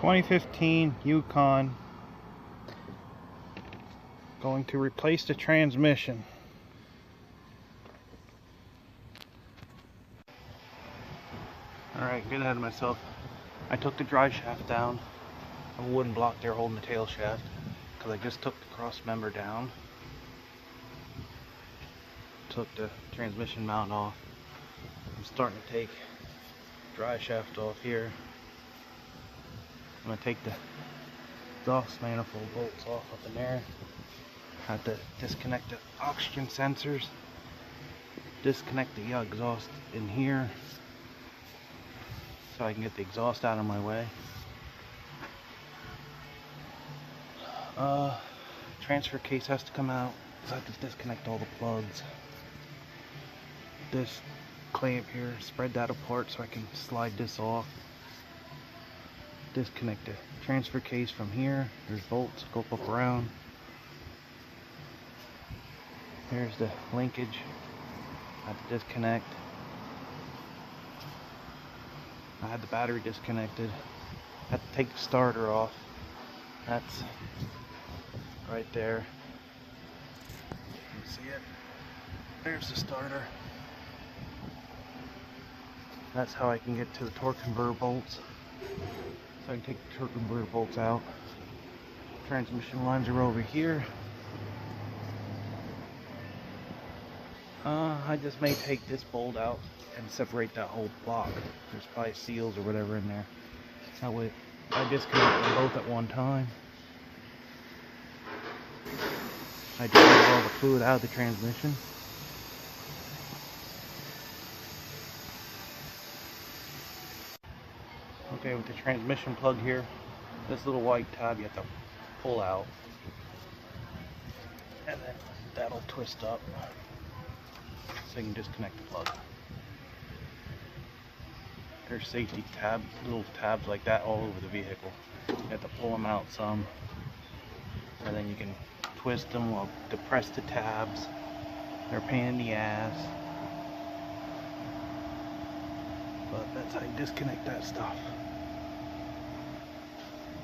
2015 Yukon, going to replace the transmission. Alright, get ahead of myself. I took the drive shaft down. A wooden block there holding the tail shaft, because I just took the cross member down. Took the transmission mount off. I'm starting to take the drive shaft off here. I'm going to take the exhaust manifold bolts off up in there. Have to disconnect the oxygen sensors. Disconnect the exhaust in here so I can get the exhaust out of my way. Transfer case has to come out, so I have to disconnect all the plugs. This clamp here, spread that apart so I can slide this off. Disconnect the transfer case from here. There's bolts go up around. Here's the linkage. I have to disconnect. I had the battery disconnected. I had to take the starter off. That's right there. You can see it. There's the starter. That's how I can get to the torque converter bolts. So I can take the torque converter bolts out. Transmission lines are over here. I just may take this bolt out and separate that whole block. There's probably seals or whatever in there. That way I disconnect them both at one time. I drain all the fluid out of the transmission. Okay, with the transmission plug here, this little white tab you have to pull out, and then that'll twist up so you can disconnect the plug. There's safety tabs, little tabs like that all over the vehicle. You have to pull them out some, and then you can twist them or depress the tabs. They're a pain in the ass, but that's how you disconnect that stuff.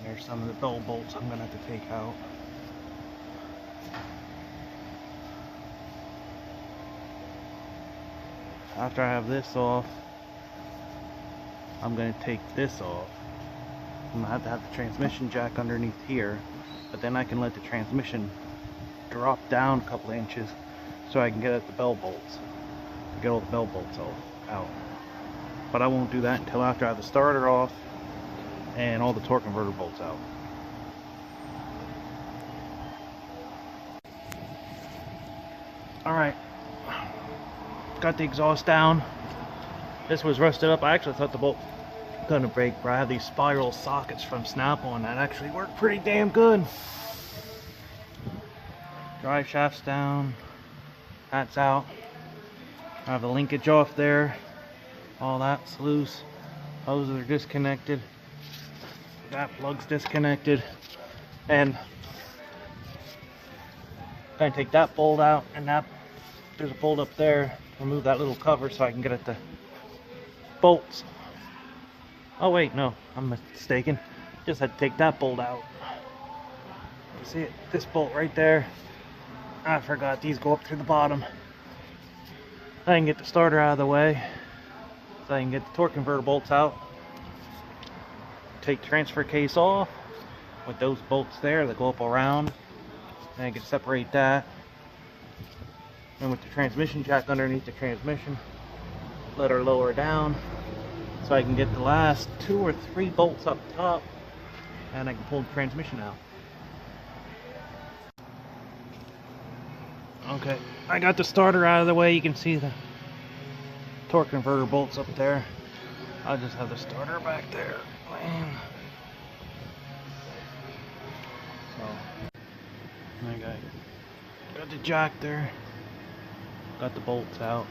There's some of the bell bolts I'm going to have to take out. After I have this off, I'm going to take this off. I'm going to have the transmission jack underneath here, but then I can let the transmission drop down a couple of inches so I can get at the bell bolts. Get all the bell bolts out. But I won't do that until after I have the starter off and all the torque converter bolts out. Alright, got the exhaust down. This was rusted up. I actually thought the bolt was gonna break, but I have these spiral sockets from Snap-on that actually work pretty damn good. Drive shaft's down, that's out. I have the linkage off there. All that's loose. Hoses are disconnected. That plug's disconnected, and I'm gonna take that bolt out, and there's a bolt up there. Remove that little cover so I can get at the bolts. Oh wait, no, I'm mistaken. Just had to take that bolt out. You see it? This bolt right there. I forgot these go up through the bottom. I can get the starter out of the way, so I can get the torque converter bolts out. Take the transfer case off with those bolts there that go up around, and I can separate that. And with the transmission jack underneath the transmission, let her lower down so I can get the last 2 or 3 bolts up top, and I can pull the transmission out. Okay, I got the starter out of the way. You can see the torque converter bolts up there. I'll just have the starter back there. So, okay, got the jack there, got the bolts out.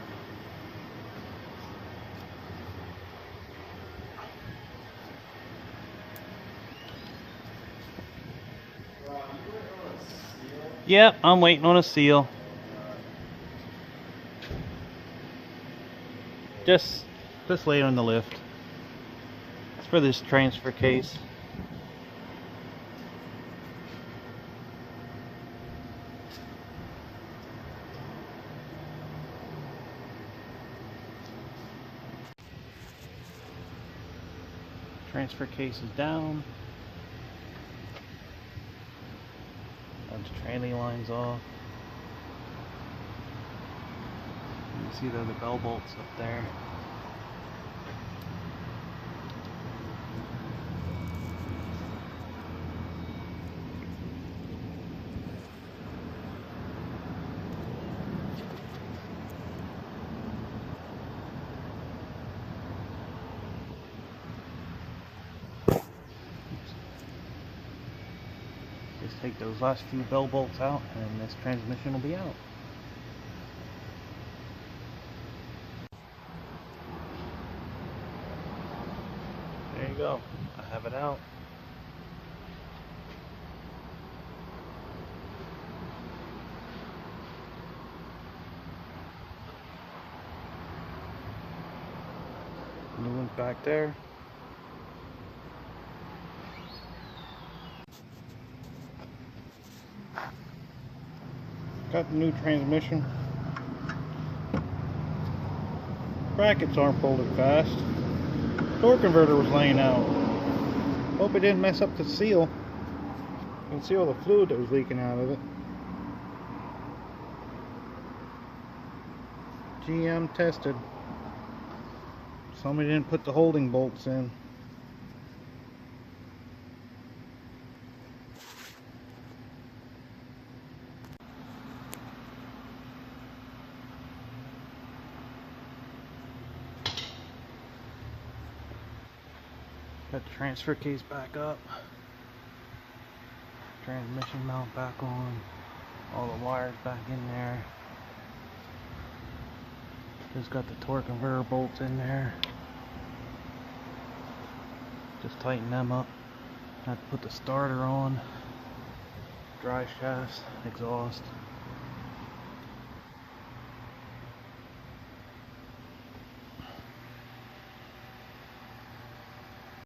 Yep, I'm waiting on a seal. Just lay it on the lift. It's for this transfer case. Transfer case is down. Bunch of tranny lines off. You can see the bell bolts up there. Just take those last few bell bolts out and this transmission will be out. There you go. I have it out. New one's back there. Got the new transmission. Brackets aren't folded fast. Door converter was laying out. Hope it didn't mess up the seal. You can see all the fluid that was leaking out of it. GM tested. Somebody didn't put the holding bolts in. Got the transfer case back up. Transmission mount back on. All the wires back in there. Just got the torque converter bolts in there. Just tighten them up. Have to put the starter on. Dry shafts, exhaust.